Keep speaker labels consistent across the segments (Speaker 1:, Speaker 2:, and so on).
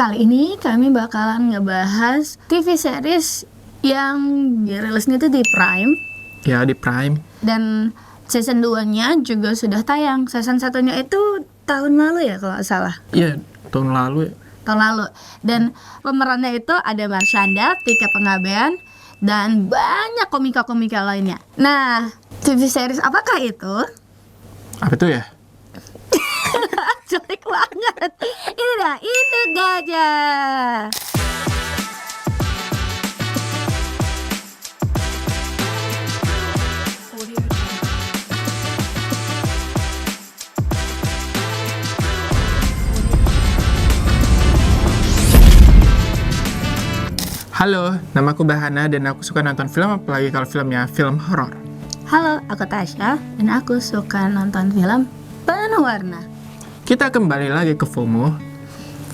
Speaker 1: Kali ini kami bakalan ngebahas TV series yang dirilisnya itu di Prime.
Speaker 2: Ya, di Prime.
Speaker 1: Dan season 2-nya juga sudah tayang. Season 1-nya itu tahun lalu ya kalau nggak salah.
Speaker 2: Iya, tahun lalu.
Speaker 1: Tahun lalu. Dan pemerannya itu ada Marshanda, Tika Penggabean, dan banyak komika-komika lainnya. Nah, TV series apakah itu?
Speaker 2: Apa itu ya?
Speaker 1: Jelek banget. Ini dah, itu gajah.
Speaker 2: Halo, nama aku Bahana dan aku suka nonton film, apalagi kalau filmnya film horor.
Speaker 1: Halo, aku Tasya dan aku suka nonton film penuh warna.
Speaker 2: Kita kembali lagi ke FOMO.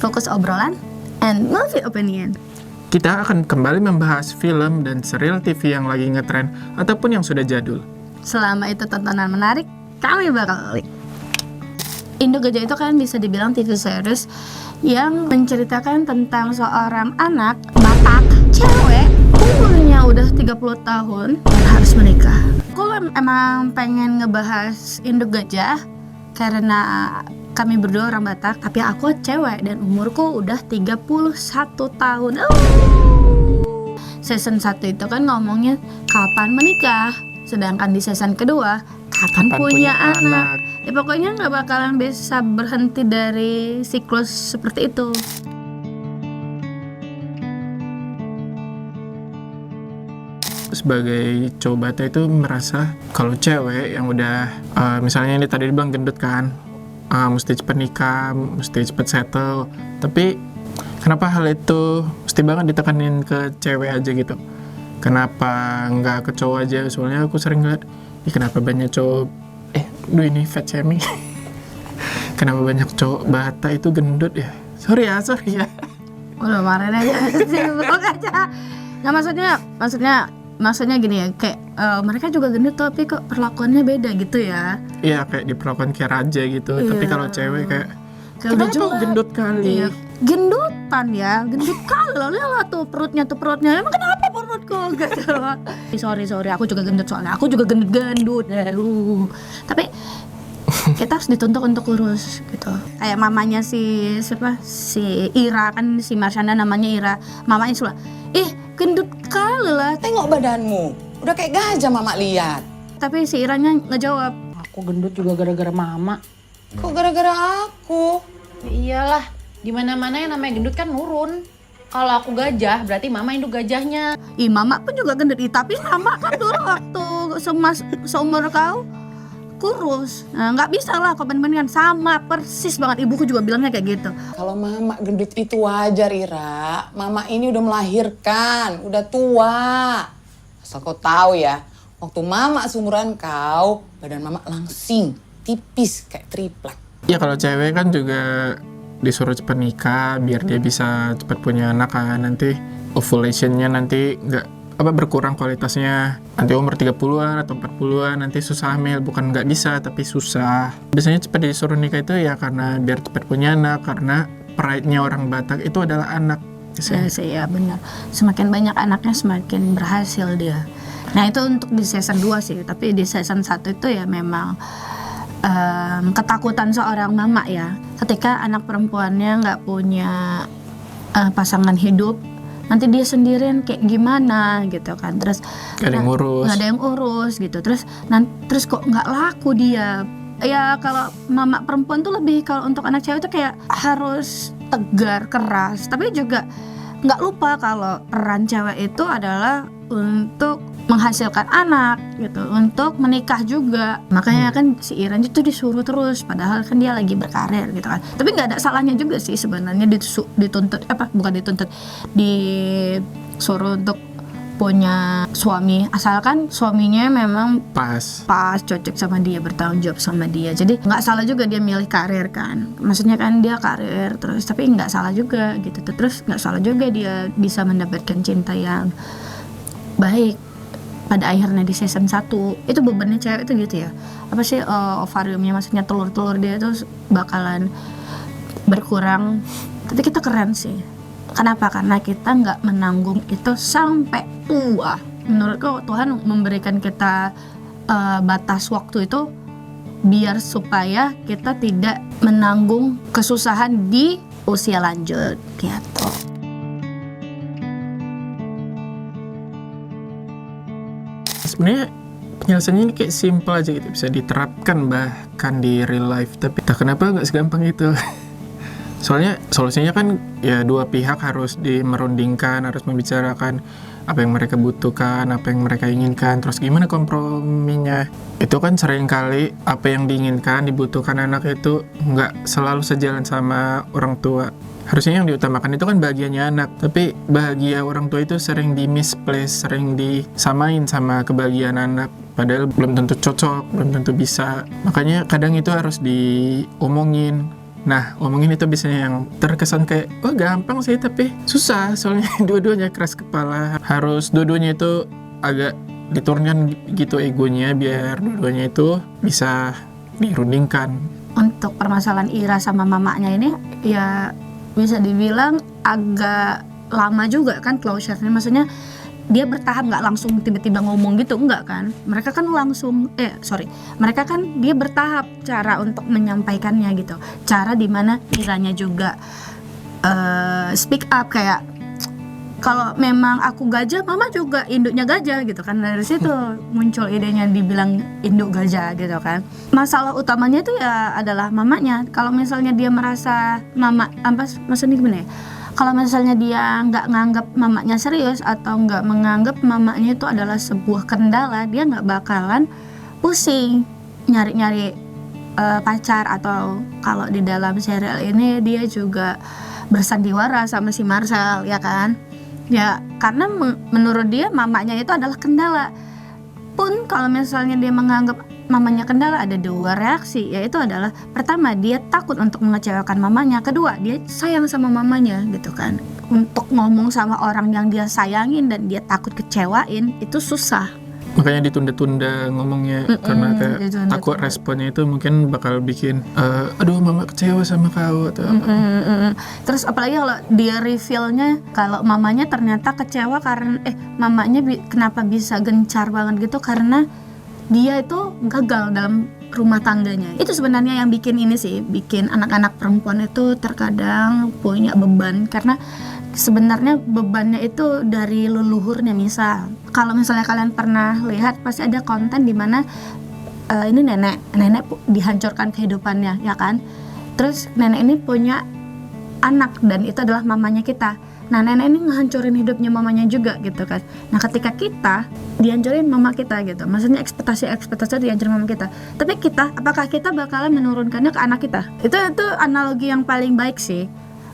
Speaker 1: Fokus obrolan and movie opinion.
Speaker 2: Kita akan kembali membahas film dan serial TV yang lagi ngetren ataupun yang sudah jadul.
Speaker 1: Selama itu tontonan menarik, kami bakal klik. Indo Gajah itu kan bisa dibilang TV series yang menceritakan tentang seorang anak Batak cewek umurnya udah 30 tahun dan harus menikah. Aku emang pengen ngebahas Indo Gajah karena kami berdua orang Batak, tapi aku cewek dan umurku udah 31 tahun. Season 1 itu kan ngomongnya kapan menikah, sedangkan di season kedua kapan punya anak. Ya pokoknya nggak bakalan bisa berhenti dari siklus seperti itu.
Speaker 2: Sebagai cowok Batak itu merasa kalau cewek yang udah misalnya ini tadi dibilang gendut kan, mesti cepet nikah, mesti cepet settle. Tapi kenapa hal itu mesti banget ditekanin ke cewek aja gitu? Kenapa nggak ke cowok aja? Soalnya aku sering lihat, kenapa banyak cowok ini fat shaming. Kenapa banyak cowok Batak itu gendut ya? Sorry ya.
Speaker 1: Udah marahin aja sih, aja. Nah maksudnya gini ya, kayak mereka juga gendut tapi kok perlakuannya beda gitu ya.
Speaker 2: Iya, kayak diperlakukan kayak raja gitu.
Speaker 1: Iya.
Speaker 2: Tapi kalau cewek kayak
Speaker 1: udah
Speaker 2: kenapa gendut kali?
Speaker 1: Iya. Gendutan ya, gendut kali loh. Lihat tuh perutnya. Emang kenapa perutku gitu? Sorry, aku juga gendut soalnya. Aku juga gendut. Tapi kita harus dituntut untuk kurus gitu. Kayak mamanya si Ira kan, si Marshanda namanya Ira. Mamanya suka, gendut kali lah.
Speaker 3: Tengok badanmu, udah kayak gajah mama lihat.
Speaker 1: Tapi si Iranya ngejawab,
Speaker 4: aku gendut juga gara-gara mama.
Speaker 3: Kok gara-gara aku?
Speaker 4: Ya iyalah, di mana-mana yang namanya gendut kan nurun. Kalau aku gajah, berarti mama induk gajahnya.
Speaker 1: mama pun juga gendut. Tapi sama kan dulu waktu seumur kau kurus. Nah, nggak bisa lah kau bandingkan, sama persis banget. Ibuku juga bilangnya kayak gitu.
Speaker 3: Kalau mama gendut itu wajar, Ira. Mama ini udah melahirkan, udah tua. Asal kau tahu ya, waktu mama seumuran kau, badan mama langsing, tipis kayak triplek.
Speaker 2: Ya kalau cewek kan juga disuruh cepet nikah biar dia bisa cepet punya anak kan. Nanti ovulationnya nanti nggak berkurang kualitasnya. Nanti umur 30-an atau 40-an nanti susah hamil. Bukan nggak bisa, tapi susah. Biasanya cepet disuruh nikah itu ya karena biar cepet punya anak. Karena pride-nya orang Batak itu adalah anak.
Speaker 1: Ya benar. Semakin banyak anaknya semakin berhasil dia. Nah itu untuk di season 2 sih. Tapi di season 1 itu ya memang ketakutan seorang mama ya. Ketika anak perempuannya nggak punya pasangan hidup, nanti dia sendirian kayak gimana gitu kan. Terus
Speaker 2: nggak ada yang urus
Speaker 1: gitu. Terus kok nggak laku dia. Ya kalau mama perempuan tuh lebih, kalau untuk anak cewek tuh kayak harus tegar, keras. Tapi juga nggak lupa kalau peran cewek itu adalah untuk menghasilkan anak gitu, untuk menikah juga. Makanya kan si Iran itu disuruh terus, padahal kan dia lagi berkarir gitu kan. Tapi nggak ada salahnya juga sih sebenarnya disuruh untuk punya suami, asalkan suaminya memang pas cocok sama dia, bertanggung jawab sama dia. Jadi nggak salah juga dia milih karir kan, maksudnya kan dia karir terus, tapi nggak salah juga gitu. Terus nggak salah juga dia bisa mendapatkan cinta yang baik pada akhirnya di season 1. Itu bebannya cewek itu gitu ya, apa sih ovariumnya, maksudnya telur dia itu bakalan berkurang Tapi kita keren sih. Kenapa? Karena kita nggak menanggung itu sampai tua. Menurutku Tuhan memberikan kita batas waktu itu biar supaya kita tidak menanggung kesusahan di usia lanjut gitu.
Speaker 2: Sebenarnya penyelesaiannya ini kayak simple aja gitu, bisa diterapkan bahkan di real life, tapi tak kenapa nggak segampang itu. Soalnya solusinya kan ya dua pihak harus merundingkan, harus membicarakan apa yang mereka butuhkan, apa yang mereka inginkan, terus gimana komprominya. Itu kan sering kali apa yang diinginkan, dibutuhkan anak itu nggak selalu sejalan sama orang tua. Harusnya yang diutamakan itu kan bahagianya anak, tapi bahagia orang tua itu sering di-misplace, sering disamain sama kebahagiaan anak. Padahal belum tentu cocok, belum tentu bisa. Makanya kadang itu harus diomongin. Nah, omongin itu biasanya yang terkesan kayak, oh gampang sih, tapi susah. Soalnya dua-duanya keras kepala. Harus dua-duanya itu agak diturunkan gitu egonya, biar dua-duanya itu bisa dirundingkan.
Speaker 1: Untuk permasalahan Ira sama mamanya ini, ya bisa dibilang agak lama juga kan closure-nya. Maksudnya dia bertahap, nggak langsung tiba-tiba ngomong gitu, enggak kan. Mereka kan mereka kan dia bertahap cara untuk menyampaikannya gitu. Cara dimana Iranya juga speak up, kayak kalau memang aku gajah, mama juga induknya gajah gitu kan. Dari situ muncul idenya dibilang induk gajah gitu kan. Masalah utamanya itu ya adalah mamanya. Kalau misalnya dia merasa maksudnya gimana ya? Kalau misalnya dia nggak nganggap mamanya serius atau nggak menganggap mamanya itu adalah sebuah kendala, dia nggak bakalan pusing nyari-nyari pacar. Atau kalau di dalam serial ini dia juga bersandiwara sama si Marcel, ya kan? Ya karena menurut dia mamanya itu adalah kendala. Pun kalau misalnya dia menganggap mamanya kendala, ada dua reaksi, yaitu adalah pertama, dia takut untuk mengecewakan mamanya. Kedua, dia sayang sama mamanya gitu kan. Untuk ngomong sama orang yang dia sayangin dan dia takut kecewain itu susah.
Speaker 2: Makanya ditunda-tunda ngomongnya, karena kayak takut responnya itu mungkin bakal bikin aduh mama kecewa sama kau atau apa.
Speaker 1: Terus apalagi kalau dia reveal-nya kalau mamanya ternyata kecewa karena mamanya kenapa bisa gencar banget gitu, karena dia itu gagal dalam rumah tangganya. Itu sebenarnya yang bikin anak-anak perempuan itu terkadang punya beban, karena sebenarnya bebannya itu dari leluhurnya. Misal kalau misalnya kalian pernah lihat, pasti ada konten di mana ini nenek dihancurkan kehidupannya, ya kan. Terus nenek ini punya anak dan itu adalah mamanya kita. Nah, nenek ini ngehancurin hidupnya mamanya juga gitu kan. Nah, ketika kita dihancurin mama kita gitu, maksudnya ekspektasi dihancurin mama kita. Tapi apakah kita bakalan menurunkannya ke anak kita? Itu analogi yang paling baik sih.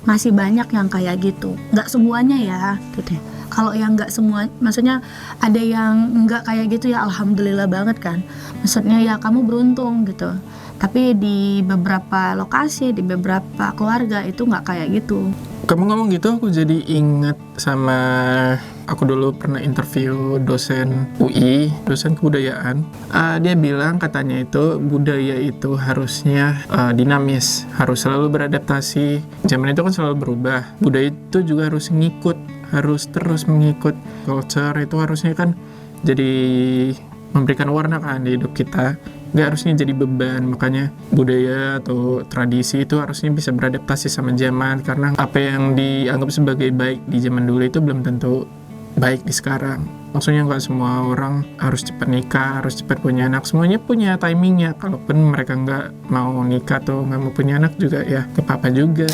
Speaker 1: Masih banyak yang kayak gitu. Nggak semuanya ya gitu. Kalau yang nggak semua, maksudnya ada yang nggak kayak gitu ya alhamdulillah banget kan. Maksudnya ya kamu beruntung gitu. Tapi di beberapa lokasi, di beberapa keluarga itu nggak kayak gitu.
Speaker 2: Kamu ngomong gitu, aku jadi inget sama aku dulu pernah interview dosen UI, dosen kebudayaan. Dia bilang katanya itu budaya itu harusnya dinamis, harus selalu beradaptasi. Zaman itu kan selalu berubah. Budaya itu juga harus harus terus mengikut. Culture itu harusnya kan jadi memberikan warna kan di hidup kita. Nggak harusnya jadi beban. Makanya budaya atau tradisi itu harusnya bisa beradaptasi sama zaman, karena apa yang dianggap sebagai baik di zaman dulu itu belum tentu baik di sekarang. Maksudnya nggak semua orang harus cepat nikah, harus cepat punya anak. Semuanya punya timingnya. Kalaupun mereka nggak mau nikah atau nggak mau punya anak juga ya ke papa juga.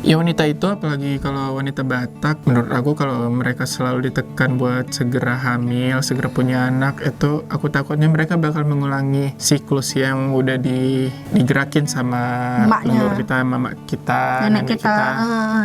Speaker 2: Ya wanita itu, apalagi kalau wanita Batak, menurut aku kalau mereka selalu ditekan buat segera hamil, segera punya anak, itu aku takutnya mereka bakal mengulangi siklus yang udah digerakin sama leluhur kita, mama kita, nenek kita.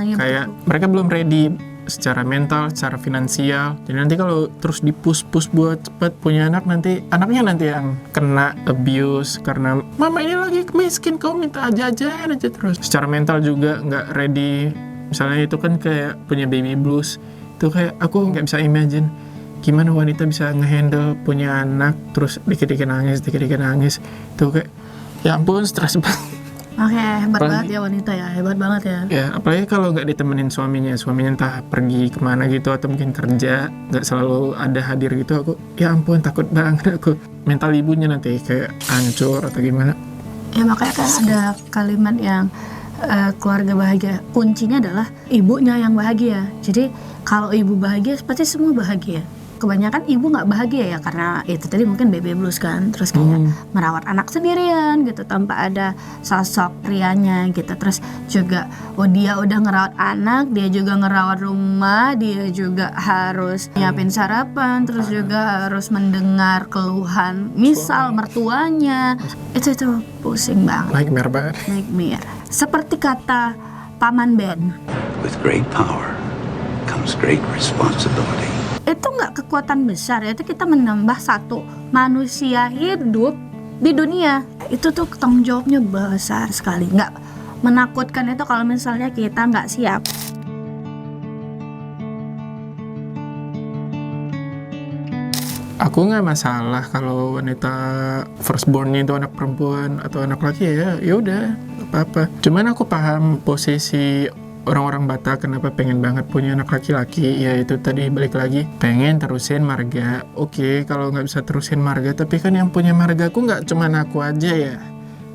Speaker 1: Ya
Speaker 2: kayak mereka belum ready secara mental, secara finansial. Jadi nanti kalau terus di-push buat cepet punya anak, anaknya nanti yang kena abuse karena mama ini lagi miskin, kau minta jajan aja terus. Secara mental juga nggak ready. Misalnya itu kan kayak punya baby blues. Itu kayak aku nggak bisa imagine gimana wanita bisa ngehandle punya anak terus dikit-dikit nangis. Itu kayak Ya ampun, stres banget.
Speaker 1: Oke, hebat
Speaker 2: Apalagi-
Speaker 1: banget ya wanita ya, hebat banget ya.
Speaker 2: Ya, apalagi kalau nggak ditemenin suaminya entah pergi kemana gitu atau mungkin kerja, nggak selalu ada hadir gitu, aku ya ampun takut banget aku mental ibunya nanti kayak hancur atau gimana.
Speaker 1: Ya makanya kan ada kalimat yang keluarga bahagia, kuncinya adalah ibunya yang bahagia. Jadi kalau ibu bahagia, pasti semua bahagia. Kebanyakan ibu nggak bahagia ya karena itu tadi mungkin baby blues kan, terus kayak merawat anak sendirian gitu tanpa ada sosok prianya gitu. Terus juga dia udah ngerawat anak, dia juga ngerawat rumah, dia juga harus nyiapin sarapan, terus juga harus mendengar keluhan misal mertuanya. Itu pusing banget.
Speaker 2: Nightmare banget.
Speaker 1: Nightmare. Seperti kata Paman Ben,
Speaker 5: With great power comes great responsibility.
Speaker 1: itu nggak kekuatan besar, itu kita menambah satu manusia hidup di dunia. Itu tuh tanggung jawabnya besar sekali. Nggak menakutkan itu kalau misalnya kita nggak siap.
Speaker 2: Aku nggak masalah kalau wanita firstbornnya itu anak perempuan atau anak laki, ya udah apa-apa. Cuman aku paham posisi orang-orang Batak kenapa pengen banget punya anak laki-laki. Ya itu tadi balik lagi pengen terusin marga. Oke, kalau nggak bisa terusin marga, tapi kan yang punya margaku nggak cuman aku aja ya.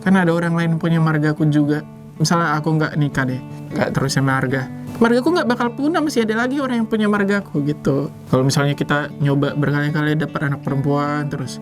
Speaker 2: Kan ada orang lain punya margaku juga. Misalnya aku nggak nikah deh, nggak terusin margaku nggak bakal punah, masih ada lagi orang yang punya margaku gitu. Kalau misalnya kita nyoba berkali-kali dapat anak perempuan terus,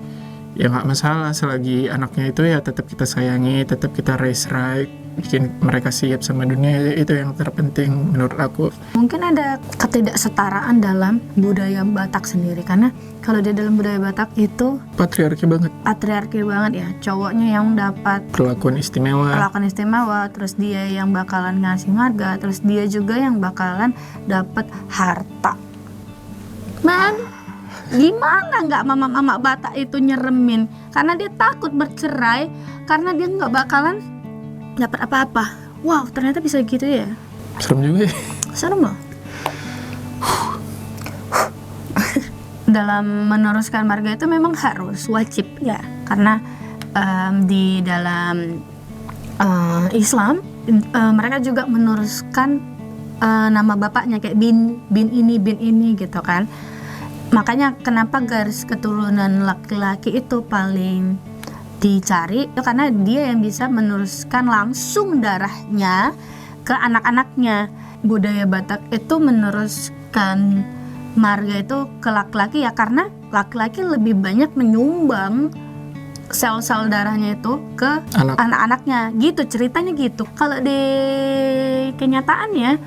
Speaker 2: ya nggak masalah selagi anaknya itu ya tetap kita sayangi, tetap kita raise right, bikin mereka siap sama dunia, itu yang terpenting menurut aku.
Speaker 1: Mungkin ada ketidaksetaraan dalam budaya Batak sendiri, karena kalau di dalam budaya Batak itu
Speaker 2: Patriarki banget,
Speaker 1: patriarki banget ya, cowoknya yang dapat
Speaker 2: perlakuan istimewa.
Speaker 1: perlakuan istimewa, terus dia yang bakalan ngasih marga, terus dia juga yang bakalan dapat harta. Man, gimana nggak mama-mama Batak itu nyeremin karena dia takut bercerai karena dia nggak bakalan dapat apa-apa. Wow, ternyata bisa gitu ya.
Speaker 2: Serem juga ya.
Speaker 1: Serem loh. Dalam meneruskan marga itu memang harus wajib ya, karena di dalam Islam mereka juga meneruskan nama bapaknya kayak bin ini gitu kan. Makanya kenapa garis keturunan laki-laki itu paling dicari itu karena dia yang bisa meneruskan langsung darahnya ke anak-anaknya. Budaya Batak itu meneruskan marga itu ke laki-laki ya karena laki-laki lebih banyak menyumbang sel-sel darahnya itu ke anak-anaknya gitu, ceritanya gitu. Kalau di kenyataannya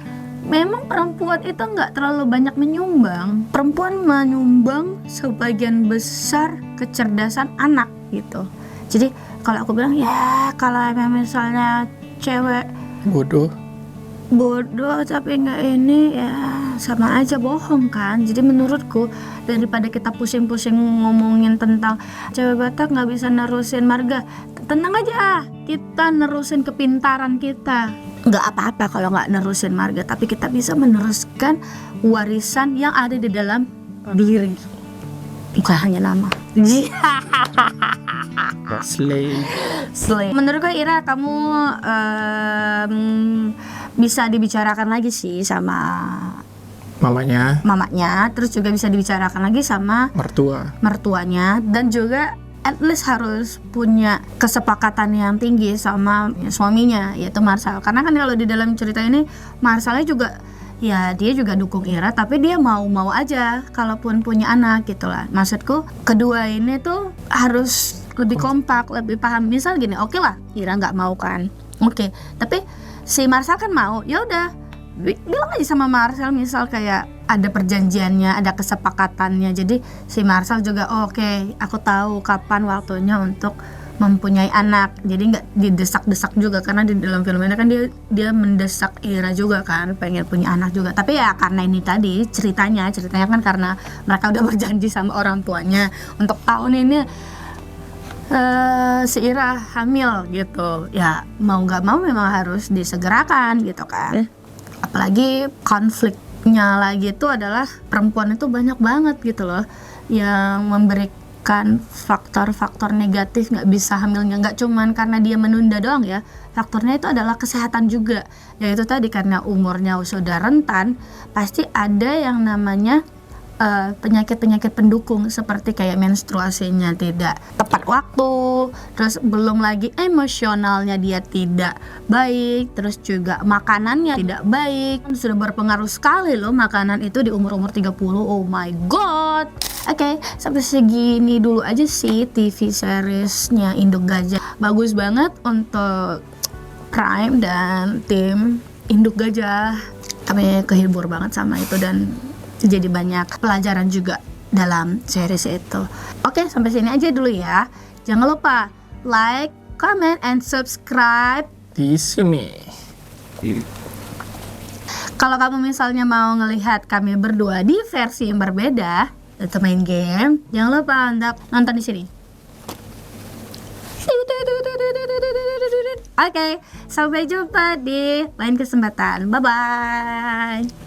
Speaker 1: memang perempuan itu nggak terlalu banyak menyumbang. Perempuan menyumbang sebagian besar kecerdasan anak gitu. Jadi kalau aku bilang ya kalau misalnya cewek
Speaker 2: Bodoh.
Speaker 1: tapi nggak ini ya sama aja bohong kan. Jadi menurutku daripada kita pusing-pusing ngomongin tentang cewek Batak nggak bisa nerusin marga, tenang aja, kita nerusin kepintaran kita. Nggak apa-apa kalau nggak nerusin marga, tapi kita bisa meneruskan warisan yang ada di dalam diri, bukan hanya nama. Slay. Menurutku Ira, kamu bisa dibicarakan lagi sih sama mamanya, terus juga bisa dibicarakan lagi sama mertuanya, dan juga at least harus punya kesepakatan yang tinggi sama suaminya, yaitu Marcel. Karena kan kalau di dalam cerita ini Marcelnya juga ya dia juga dukung Ira, tapi dia mau aja kalaupun punya anak gitu lah. Maksudku kedua ini tuh harus lebih kompak, lebih paham. Misal gini, oke lah Ira nggak mau kan, oke, tapi si Marcel kan mau, ya udah bilang aja sama Marcel, misal kayak ada perjanjiannya, ada kesepakatannya. Jadi si Marcel juga oke, aku tahu kapan waktunya untuk mempunyai anak. Jadi nggak didesak-desak juga, karena di dalam film ini kan dia mendesak Ira juga kan, pengen punya anak juga. Tapi ya karena ini tadi ceritanya kan karena mereka udah berjanji sama orang tuanya untuk tahun ini si Ira hamil gitu. Ya mau nggak mau memang harus disegerakan gitu kan. Apalagi konfliknya lagi itu adalah perempuan itu banyak banget gitu loh yang memberikan menyebabkan faktor-faktor negatif nggak bisa hamilnya. Nggak cuman karena dia menunda doang ya, faktornya itu adalah kesehatan juga, yaitu tadi karena umurnya sudah rentan, pasti ada yang namanya penyakit-penyakit pendukung seperti kayak menstruasinya tidak tepat waktu, terus belum lagi emosionalnya dia tidak baik, terus juga makanannya tidak baik. Sudah berpengaruh sekali loh makanan itu di umur-umur 30. Oh my god. Oke, sampai segini dulu aja sih TV seriesnya Induk Gajah. Bagus banget untuk Prime dan tim Induk Gajah. Kami kehibur banget sama itu dan jadi banyak pelajaran juga dalam series itu. Oke, sampai sini aja dulu ya. Jangan lupa like, comment, and subscribe
Speaker 2: Di sini.
Speaker 1: kalau kamu misalnya mau ngelihat kami berdua di versi yang berbeda atau main game. Jangan lupa untuk nonton di sini. Oke, sampai jumpa di lain kesempatan. Bye bye.